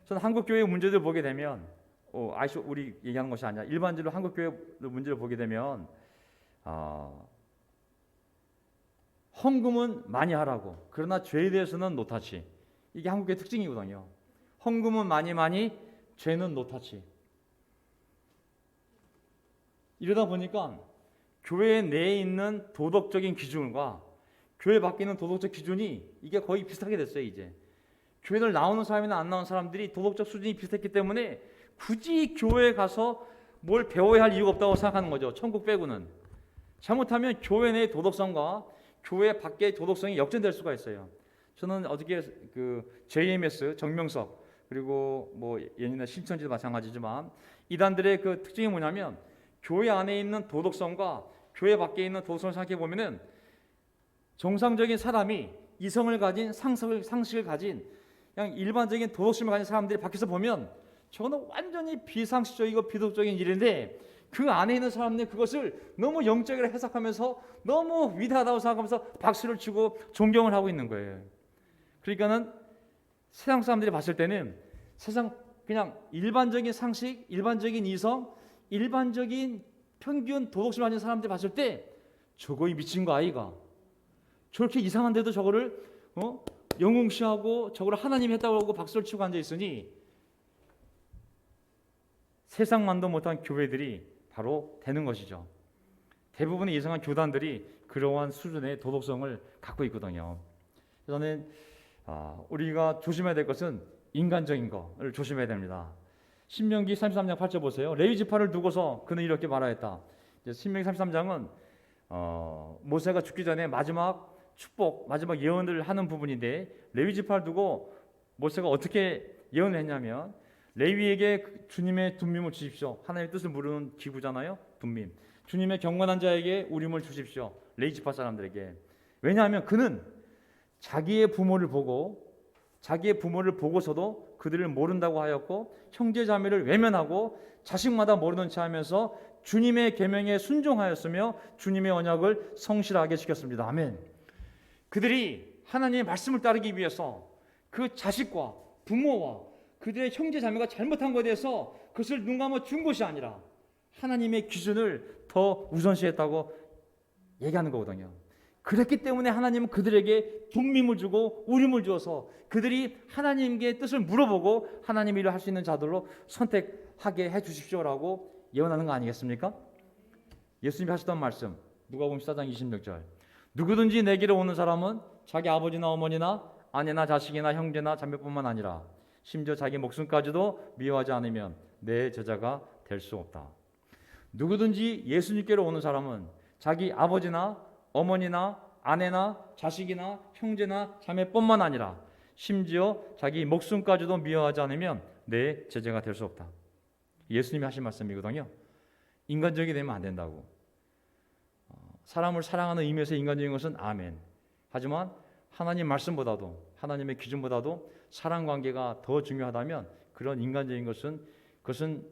Speaker 1: 저는 한국교회의 문제들 보게 되면 우리 얘기하는 것이 아니라 일반적으로 한국교회 문제를 보게 되면 헌금은 많이 하라고 그러나 죄에 대해서는 노타치. 이게 한국의 특징이거든요. 헌금은 많이 죄는 노타치. 이러다 보니까 교회 내에 있는 도덕적인 기준과 교회 밖에 있는 도덕적 기준이 이게 거의 비슷하게 됐어요. 이제 교회를 나오는 사람이나 안 나오는 사람들이 도덕적 수준이 비슷했기 때문에 굳이 교회에 가서 뭘 배워야 할 이유가 없다고 생각하는 거죠. 천국 빼고는. 잘못하면 교회 내의 도덕성과 교회 밖의 도덕성이 역전될 수가 있어요. 저는 어저께 그 JMS 정명석 그리고 뭐 예전에 신천지도 마찬가지지만 이단들의 그 특징이 뭐냐면 교회 안에 있는 도덕성과 교회 밖에 있는 도덕성을 생각해 보면은 정상적인 사람이 이성을 가진 상식을 가진 그냥 일반적인 도덕심을 가진 사람들이 밖에서 보면 저거는 완전히 비상식적이고 비도덕적인 일인데 그 안에 있는 사람들이 그것을 너무 영적으로 해석하면서 너무 위대하다고 생각하면서 박수를 치고 존경을 하고 있는 거예요. 그러니까는 세상 사람들이 봤을 때는 세상 그냥 일반적인 상식, 일반적인 이성, 일반적인 평균 도덕심을 가진 사람들이 봤을 때 저거 이 미친 거 아이가 저렇게 이상한데도 저거를 영웅시하고 저걸 하나님 했다고 하고 박수를 치고 앉아 있으니 세상만도 못한 교회들이 바로 되는 것이죠. 대부분의 이상한 교단들이 그러한 수준의 도덕성을 갖고 있거든요. 저는 우리가 조심해야 될 것은 인간적인 것을 조심해야 됩니다. 신명기 33장 8절 보세요. 레위 지파를 두고서 그는 이렇게 말하였다. 신명기 33장은 모세가 죽기 전에 마지막 축복, 마지막 예언을 하는 부분인데 레위 지파를 두고 모세가 어떻게 예언을 했냐면 레위에게 주님의 둠밈을 주십시오. 하나님의 뜻을 모르는 기구잖아요. 둠밈. 주님의 경건한 자에게 우림을 주십시오. 레위 지파 사람들에게. 왜냐하면 그는 자기의 부모를 보고서도 그들을 모른다고 하였고 형제 자매를 외면하고 자식마다 모르는 체 하면서 주님의 계명에 순종하였으며 주님의 언약을 성실하게 지켰습니다. 아멘. 그들이 하나님의 말씀을 따르기 위해서 그 자식과 부모와 그들의 형제 자매가 잘못한 것에 대해서 그것을 눈 감아 준 것이 아니라 하나님의 기준을 더 우선시했다고 얘기하는 거거든요. 그렇기 때문에 하나님은 그들에게 독림을 주고 우림을 주어서 그들이 하나님께 뜻을 물어보고 하나님 일을 할 수 있는 자들로 선택하게 해 주십시오라고 예언하는 거 아니겠습니까? 예수님이 하셨던 말씀 누가복음 14장 26절 누구든지 내게로 오는 사람은 자기 아버지나 어머니나 아내나 자식이나 형제나 자매뿐만 아니라 심지어 자기 목숨까지도 미워하지 않으면 내 제자가 될 수 없다. 누구든지 예수님께로 오는 사람은 자기 아버지나 어머니나 아내나 자식이나 형제나 자매뿐만 아니라 심지어 자기 목숨까지도 미워하지 않으면 내 제자가 될 수 없다. 예수님이 하신 말씀이거든요. 인간적이 되면 안 된다고. 사람을 사랑하는 의미에서 인간적인 것은 아멘. 하지만 하나님 말씀보다도 하나님의 기준보다도 사랑 관계가 더 중요하다면 그런 인간적인 그것은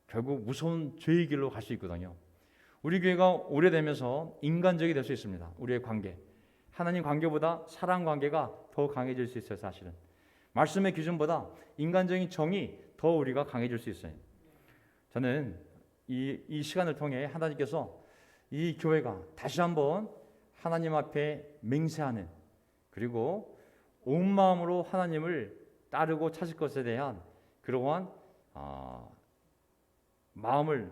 Speaker 1: 결국 무서운 죄의 길로 갈 수 있거든요. 우리 교회가 오래되면서 인간적이 될 수 있습니다. 우리의 관계. 하나님 관계보다 사랑 관계가 더 강해질 수 있어요. 사실은. 말씀의 기준보다 인간적인 정이 더 우리가 강해질 수 있어요. 저는 이 시간을 통해 하나님께서 이 교회가 다시 한번 하나님 앞에 맹세하는 그리고 온 마음으로 하나님을 따르고 찾을 것에 대한 그러한 마음을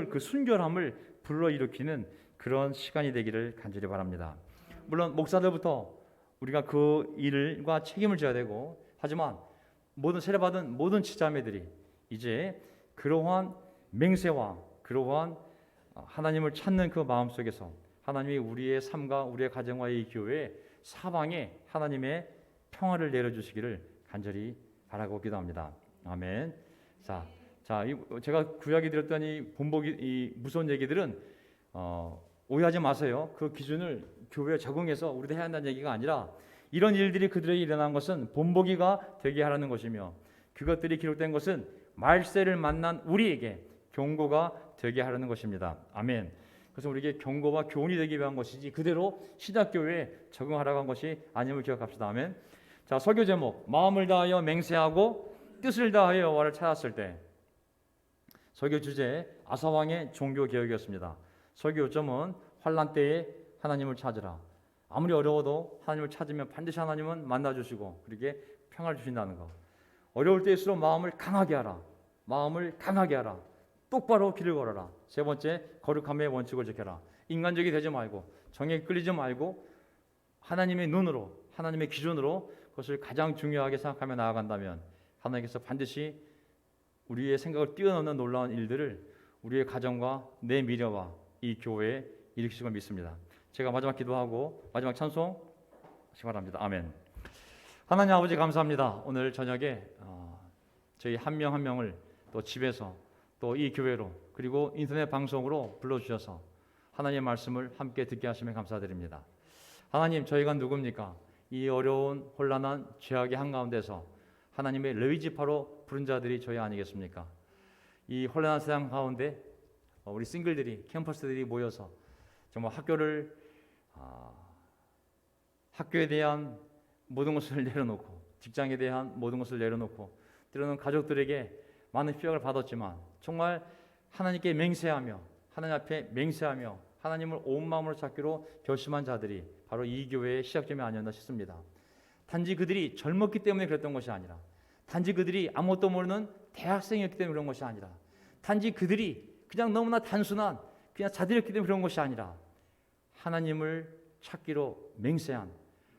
Speaker 1: 그 순결함을 불러일으키는 그런 시간이 되기를 간절히 바랍니다. 물론 목사들부터 우리가 그 일과 책임을 져야 되고 하지만 모든 세례받은 모든 지자매들이 이제 그러한 맹세와 그러한 하나님을 찾는 그 마음 속에서 하나님이 우리의 삶과 우리의 가정과 이 교회 사방에 하나님의 평화를 내려주시기를 간절히 바라고 기도합니다. 아멘. 자, 제가 구약에 드렸던 이 본보기 이 무서운 얘기들은 오해하지 마세요. 그 기준을 교회에 적응해서 우리도 해야 한다는 얘기가 아니라 이런 일들이 그들에게 일어난 것은 본보기가 되게 하라는 것이며 그것들이 기록된 것은 말세를 만난 우리에게 경고가 되게 하라는 것입니다. 아멘. 그래서 우리에게 경고와 교훈이 되기 위한 것이지 그대로 신약교회에 적응하라고 한 것이 아님을 기억합시다. 아멘. 자, 설교 제목 마음을 다하여 맹세하고 뜻을 다하여 여호와를 찾았을 때 설교 주제 아사왕의 종교개혁이었습니다. 설교 요점은 환난 때에 하나님을 찾으라. 아무리 어려워도 하나님을 찾으면 반드시 하나님은 만나주시고 그렇게 평화를 주신다는 것. 어려울 때일수록 마음을 강하게 하라. 마음을 강하게 하라. 똑바로 길을 걸어라. 세 번째, 거룩함의 원칙을 지켜라. 인간적이 되지 말고 정에 끌리지 말고 하나님의 눈으로 하나님의 기준으로 그것을 가장 중요하게 생각하며 나아간다면 하나님께서 반드시 우리의 생각을 뛰어넘는 놀라운 일들을 우리의 가정과 내 미래와 이 교회에 일으키실 걸 믿습니다. 제가 마지막 기도하고 마지막 찬송 하시기 바랍니다. 아멘. 하나님 아버지 감사합니다. 오늘 저녁에 저희 한 명 한 명을 또 집에서 또 이 교회로 그리고 인터넷 방송으로 불러주셔서 하나님의 말씀을 함께 듣게 하시면 감사드립니다. 하나님 저희가 누굽니까? 이 어려운 혼란한 죄악의 한가운데서 하나님의 레위지파로 부른 자들이 저희 아니겠습니까? 이 혼란한 세상 가운데 우리 싱글들이 캠퍼스들이 모여서 정말 학교에 대한 모든 것을 내려놓고 직장에 대한 모든 것을 내려놓고 때로는 가족들에게 많은 피력을 받았지만 정말 하나님께 맹세하며 하나님 앞에 맹세하며 하나님을 온 마음으로 찾기로 결심한 자들이 바로 이 교회의 시작점이 아니었나 싶습니다. 단지 그들이 젊었기 때문에 그랬던 것이 아니라 단지 그들이 아무것도 모르는 대학생이었기 때문에 그런 것이 아니라 단지 그들이 그냥 너무나 단순한 그냥 자들이었기 때문에 그런 것이 아니라 하나님을 찾기로 맹세한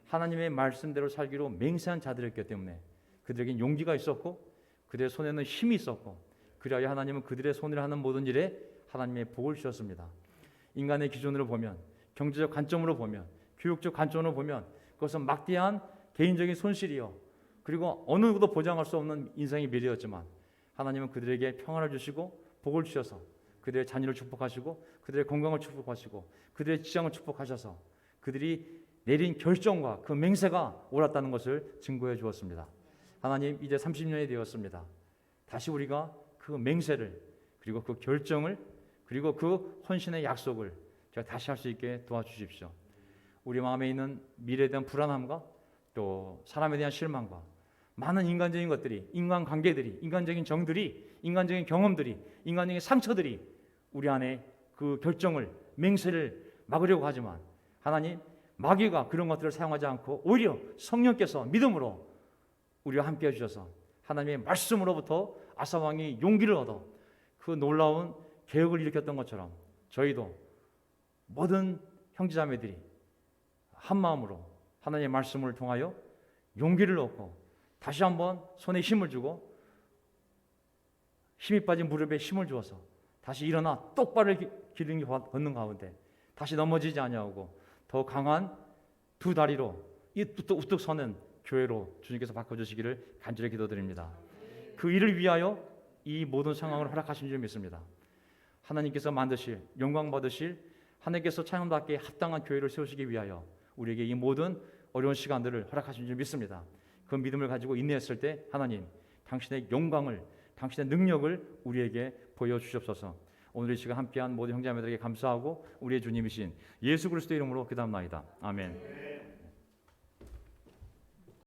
Speaker 1: 하나님의 말씀대로 살기로 맹세한 자들이었기 때문에 그들에겐 용기가 있었고 그들의 손에는 힘이 있었고 그리하여 하나님은 그들의 손으로 하는 모든 일에 하나님의 복을 주셨습니다. 인간의 기준으로 보면 경제적 관점으로 보면 교육적 관점으로 보면 그것은 막대한 개인적인 손실이요 그리고 어느 누구도 보장할 수 없는 인생의 미래였지만 하나님은 그들에게 평안을 주시고 복을 주셔서 그들의 자녀를 축복하시고 그들의 건강을 축복하시고 그들의 직장을 축복하셔서 그들이 내린 결정과 그 맹세가 옳았다는 것을 증거해 주었습니다. 하나님 이제 30년이 되었습니다. 다시 우리가 그 맹세를 그리고 그 결정을 그리고 그 헌신의 약속을 제가 다시 할 수 있게 도와주십시오. 우리 마음에 있는 미래에 대한 불안함과 또 사람에 대한 실망과 많은 인간적인 것들이, 인간관계들이, 인간적인 정들이, 인간적인 경험들이, 인간적인 상처들이 우리 안에 그 결정을, 맹세를 막으려고 하지만 하나님, 마귀가 그런 것들을 사용하지 않고 오히려 성령께서 믿음으로 우리와 함께 해주셔서 하나님의 말씀으로부터 아사 왕이 용기를 얻어 그 놀라운 개혁을 일으켰던 것처럼 저희도 모든 형제자매들이 한 마음으로 하나님의 말씀을 통하여 용기를 얻고 다시 한번 손에 힘을 주고 힘이 빠진 무릎에 힘을 주어서 다시 일어나 똑바로 기름이 걷는 가운데 다시 넘어지지 아니하고 더 강한 두 다리로 우뚝 서는 교회로 주님께서 바꿔주시기를 간절히 기도드립니다. 그 일을 위하여 이 모든 상황을 허락하신 줄 믿습니다. 하나님께서 만드실, 영광 받으실, 하나님께서 찬양받기에 합당한 교회를 세우시기 위하여 우리에게 이 모든 어려운 시간들을 허락하신 줄 믿습니다. 그 믿음을 가지고 인내했을 때 하나님, 당신의 영광을, 당신의 능력을 우리에게 보여주시옵소서. 오늘 이 시간 함께한 모든 형제자매들에게 감사하고 우리의 주님이신 예수 그리스도의 이름으로 기도합나이다. 아멘.